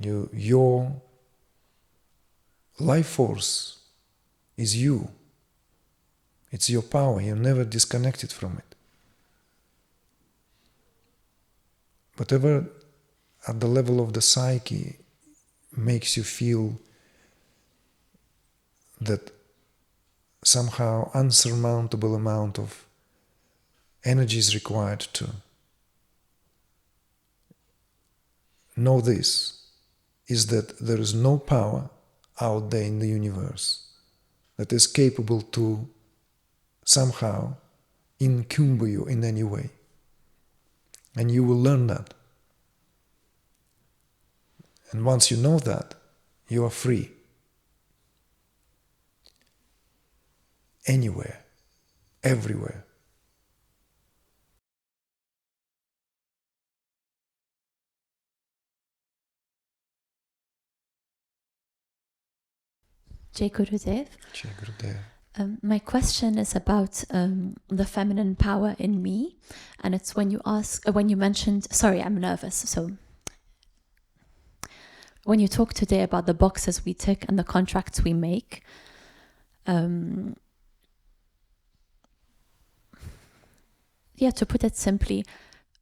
Your life force is you. It's your power. You're never disconnected from it. Whatever at the level of the psyche makes you feel that somehow unsurmountable amount of energy is required to know this, is that there is no power out there in the universe that is capable to somehow incumber you in any way. And you will learn that. And once you know that, you are free. Anywhere, everywhere. Jai Gurudev. Jai Gurudev. My question is about the feminine power in me, and it's when you mentioned, sorry, I'm nervous, so when you talk today about the boxes we tick and the contracts we make, to put it simply,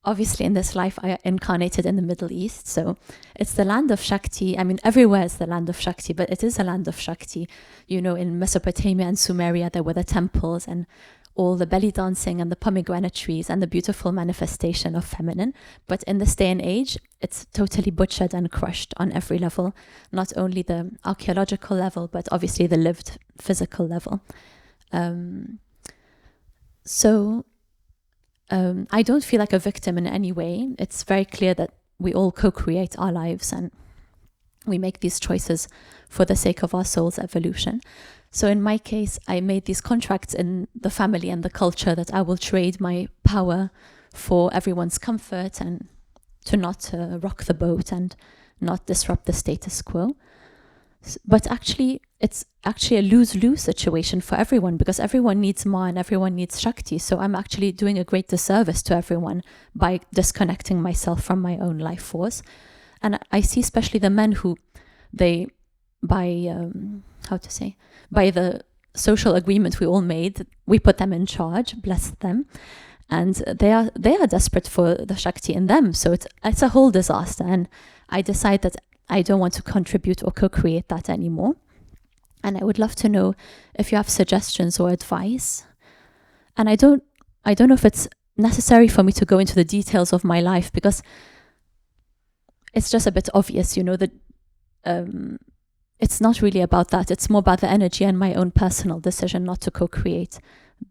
obviously in this life I incarnated in the Middle East, so it's the land of Shakti. I mean, everywhere is the land of Shakti, but it is a land of Shakti. You know, in Mesopotamia and Sumeria, there were the temples and all the belly dancing and the pomegranate trees and the beautiful manifestation of feminine. But in this day and age, it's totally butchered and crushed on every level, not only the archaeological level, but obviously the lived physical level. I don't feel like a victim in any way. It's very clear that we all co-create our lives and we make these choices for the sake of our soul's evolution. So in my case, I made these contracts in the family and the culture that I will trade my power for everyone's comfort and to not rock the boat and not disrupt the status quo. But actually, it's actually a lose-lose situation for everyone, because everyone needs Ma and everyone needs Shakti. So I'm actually doing a great disservice to everyone by disconnecting myself from my own life force. And I see especially the men who by the social agreement we all made, we put them in charge, bless them, and they are desperate for the Shakti in them. So it's a whole disaster. And I decide that I don't want to contribute or co-create that anymore. And I would love to know if you have suggestions or advice. And I don't know if it's necessary for me to go into the details of my life, because it's just a bit obvious, you know, that it's not really about that. It's more about the energy and my own personal decision not to co-create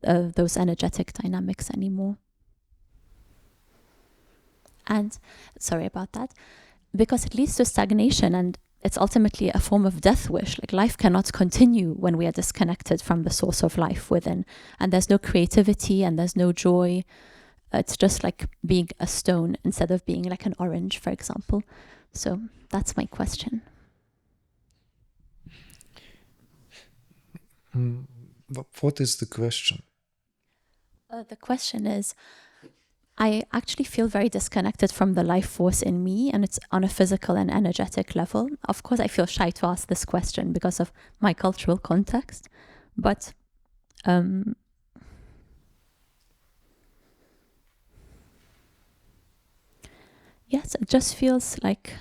those energetic dynamics anymore. And sorry about that. Because it leads to stagnation, and it's ultimately a form of death wish. Like, life cannot continue when we are disconnected from the source of life within. And there's no creativity and there's no joy. It's just like being a stone instead of being like an orange, for example. So that's my question. What is the question? The question is, I actually feel very disconnected from the life force in me, and it's on a physical and energetic level. Of course, I feel shy to ask this question because of my cultural context, but yes, it just feels like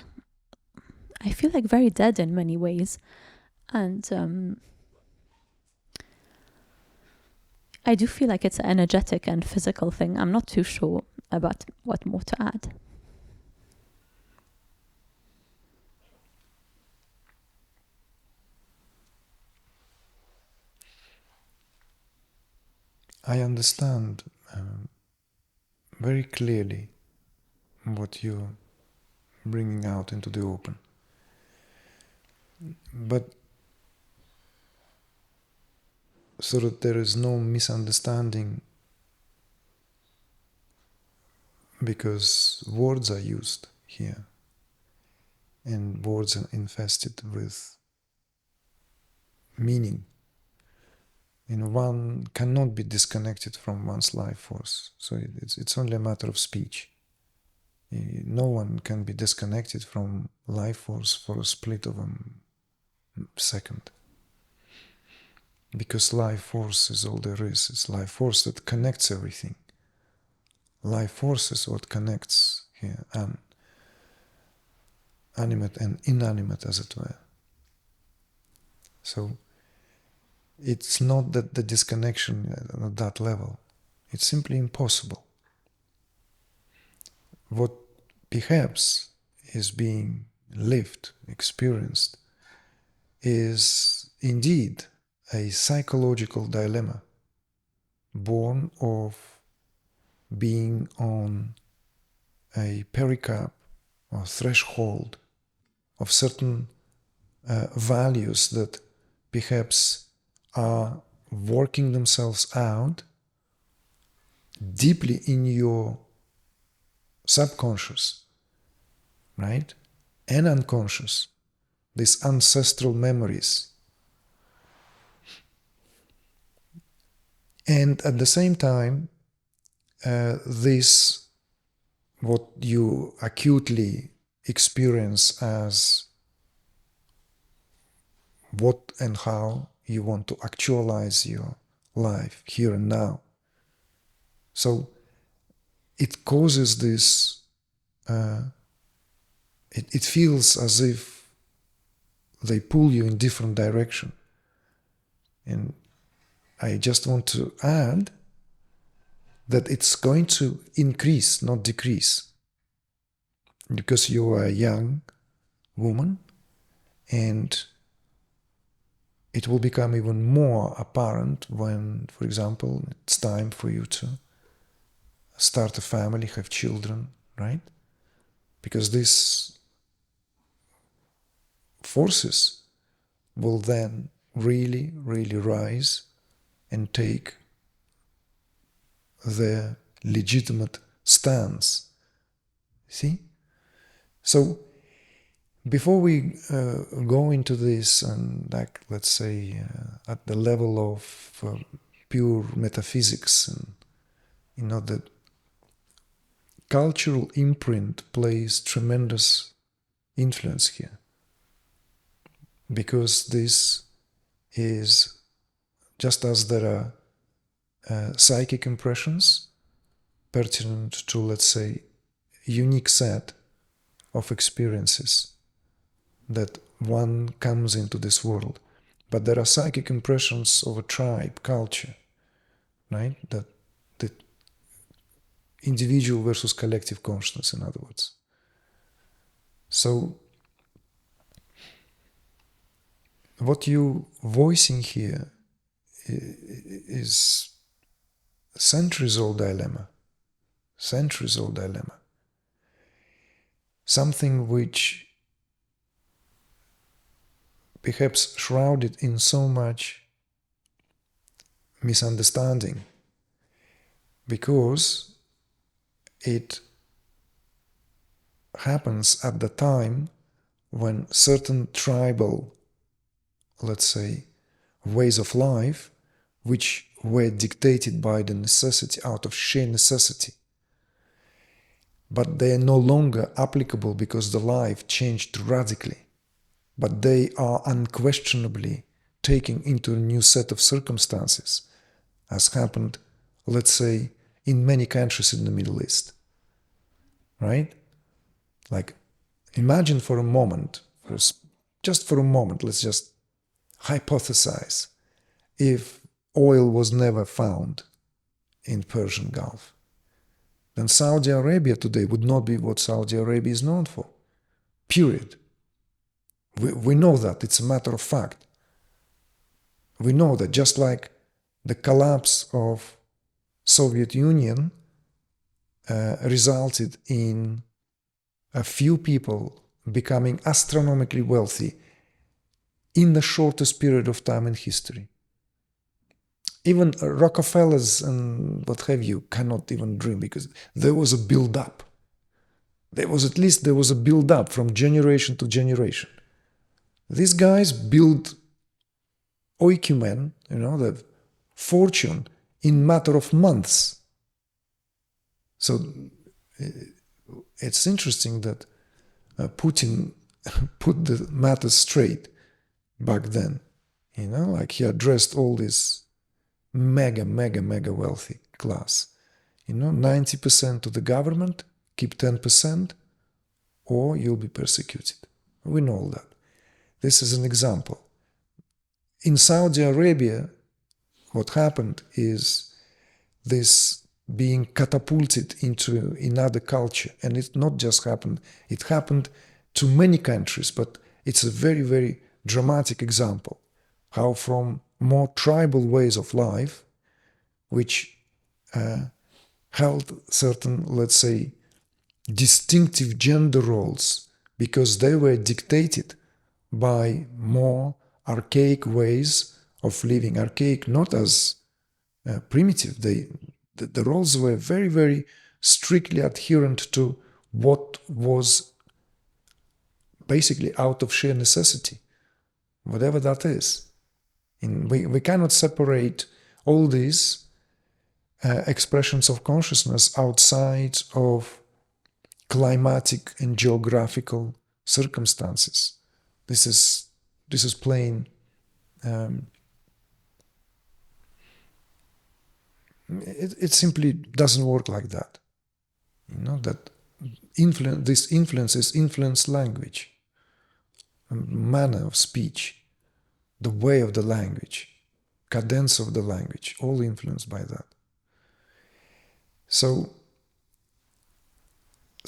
I feel like very dead in many ways, and I do feel like it's an energetic and physical thing. I'm not too sure about what more to add. I understand very clearly what you're bringing out into the open. But so that there is no misunderstanding, because words are used here, and words are infested with meaning. You know, one cannot be disconnected from one's life force. So it's only a matter of speech. No one can be disconnected from life force for a split of a second. Because life force is all there is. It's life force that connects everything. Life force is what connects here, animate and inanimate, as it were. So it's not that the disconnection at that level. It's simply impossible. What perhaps is being lived, experienced, is indeed a psychological dilemma born of being on a pericarp or threshold of certain values that perhaps are working themselves out deeply in your subconscious, right? And unconscious, these ancestral memories. And at the same time, this, what you acutely experience as what and how you want to actualize your life here and now. So it causes this, it feels as if they pull you in different direction. And I just want to add that it's going to increase, not decrease. Because you are a young woman, and it will become even more apparent when, for example, it's time for you to start a family, have children, right? Because these forces will then really, really rise and take their legitimate stance. See? So, before we go into this, and like, let's say, at the level of pure metaphysics, and the cultural imprint plays tremendous influence here, because this is, just as there are psychic impressions pertinent to, let's say, a unique set of experiences that one comes into this world. But there are psychic impressions of a tribe, culture, right? That the individual versus collective consciousness, in other words. So what you voicing here is centuries-old dilemma. Centuries-old dilemma. Something which perhaps shrouded in so much misunderstanding, because it happens at the time when certain tribal, let's say, ways of life, which were dictated by the necessity, out of sheer necessity, but they are no longer applicable because the life changed radically. But they are unquestionably taken into a new set of circumstances, as happened, let's say, in many countries in the Middle East. Right? Like, imagine for a moment, just for a moment, let's just hypothesize, if oil was never found in Persian Gulf, then Saudi Arabia today would not be what Saudi Arabia is known for. Period. We know that. It's a matter of fact. We know that just like the collapse of Soviet Union resulted in a few people becoming astronomically wealthy in the shortest period of time in history. Even Rockefellers and what have you cannot even dream, because there was a build-up. There was a build-up from generation to generation. These guys build oikumen, the fortune, in matter of months. So it's interesting that Putin put the matter straight back then. Like he addressed all this mega wealthy class. 90% to the government, keep 10%, or you'll be persecuted. We know all that. This is an example. In Saudi Arabia, what happened is this being catapulted into another culture. And it not just happened, it happened to many countries, but it's a very dramatic example. How from more tribal ways of life, which held certain, let's say, distinctive gender roles because they were dictated by more archaic ways of living. Archaic not as primitive. The roles were very strictly adherent to what was basically out of sheer necessity, whatever that is. We cannot separate all these expressions of consciousness outside of climatic and geographical circumstances. This is plain. It simply doesn't work like that. That these influences influence language, manner of speech, the way of the language, cadence of the language, all influenced by that. So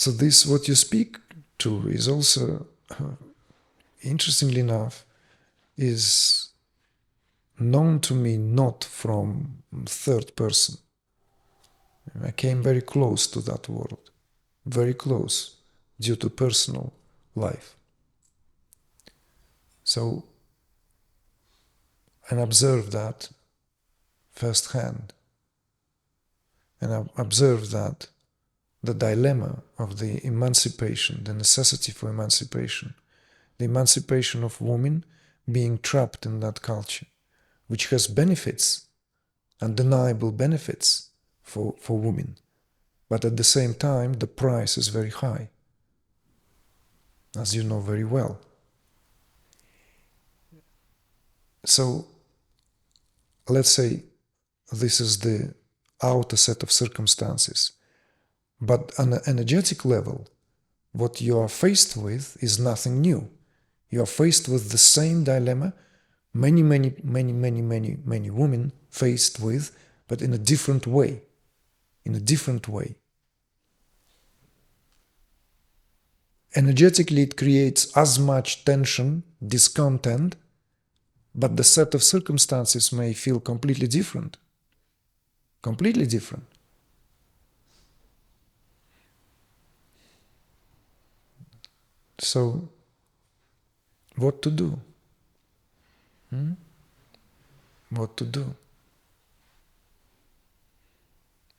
this, what you speak to, is also, interestingly enough, is known to me not from third person. I came very close to that world, very close, due to personal life. So, and observe that firsthand. And I observe that the dilemma of the emancipation, the necessity for emancipation, the emancipation of women being trapped in that culture, which has benefits, undeniable benefits for women, but at the same time the price is very high, as you know very well. So let's say this is the outer set of circumstances, but on an energetic level, what you are faced with is nothing new. You are faced with the same dilemma many women faced with, but in a different way. Energetically, it creates as much tension, discontent, but the set of circumstances may feel completely different. So, what to do? What to do?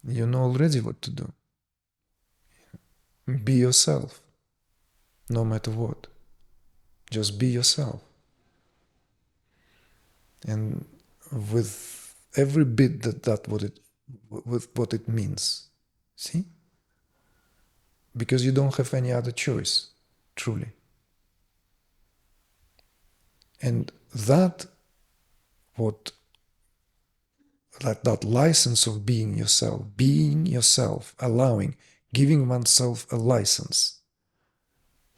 You know already what to do. Be yourself, no matter what. Just be yourself. And with every bit with what it means. See? Because you don't have any other choice, truly. And that license of being yourself, allowing, giving oneself a license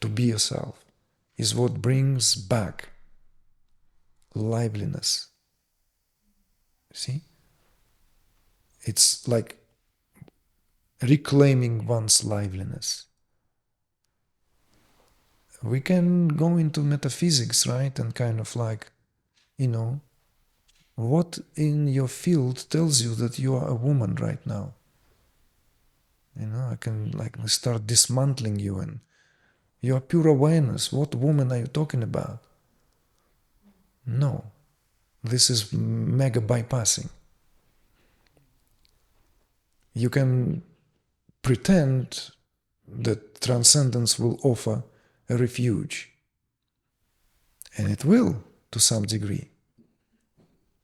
to be yourself, is what brings back liveliness. See? It's like reclaiming one's liveliness. We can go into metaphysics, right? And kind of like, what in your field tells you that you are a woman right now? I can start dismantling you, and you are pure awareness. What woman are you talking about? No, this is mega bypassing. You can pretend that transcendence will offer a refuge, and it will to some degree,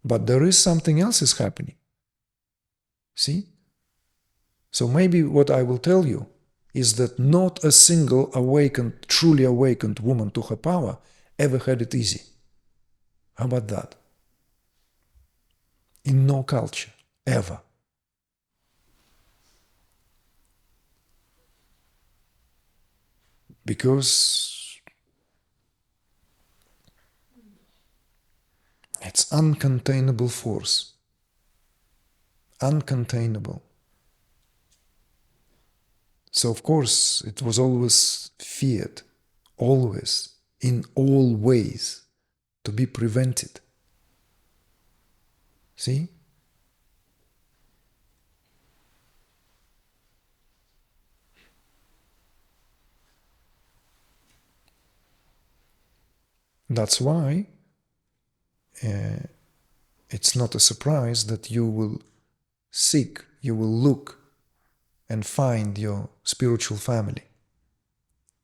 but there is something else is happening. See? So maybe what I will tell you is that not a single awakened, truly awakened woman to her power ever had it easy. How about that? In no culture, ever. Because it's uncontainable force. Uncontainable. So of course it was always feared, always, in all ways, to be prevented. See? That's why it's not a surprise that you will seek, you will look and find your spiritual family.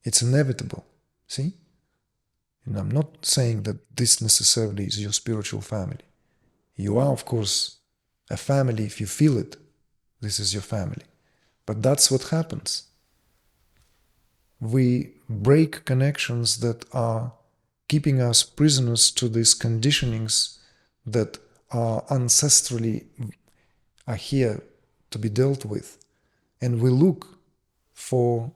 It's inevitable, see? And I'm not saying that this necessarily is your spiritual family. You are, of course, a family if you feel it. This is your family. But that's what happens. We break connections that are keeping us prisoners to these conditionings that are ancestrally are here to be dealt with. And we look for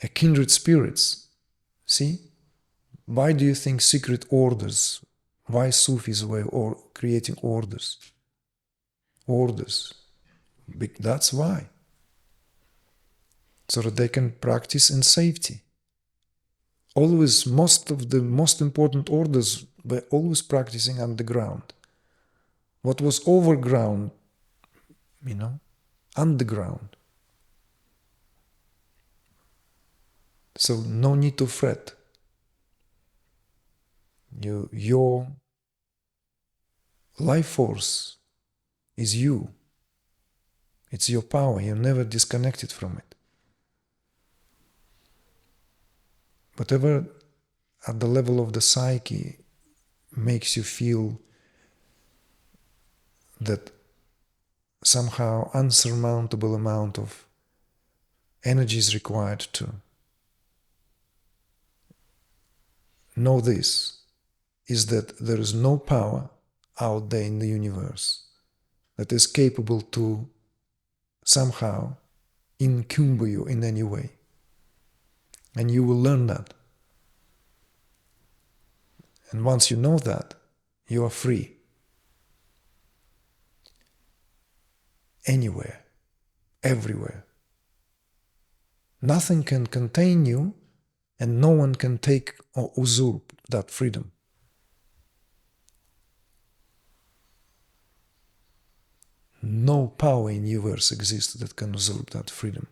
a kindred spirits. See? Why do you think secret orders, why Sufis were creating orders? Orders. That's why. So that they can practice in safety. Always, most of the most important orders were always practicing underground. What was overground, underground. So no need to fret. Your life force is you. It's your power. You're never disconnected from it. Whatever at the level of the psyche makes you feel that somehow unsurmountable amount of energy is required to know this, is that there is no power out there in the universe that is capable to somehow incumber you in any way. And you will learn that. And once you know that, you are free. Anywhere, everywhere. Nothing can contain you, and no one can take or usurp that freedom. No power in the universe exists that can usurp that freedom.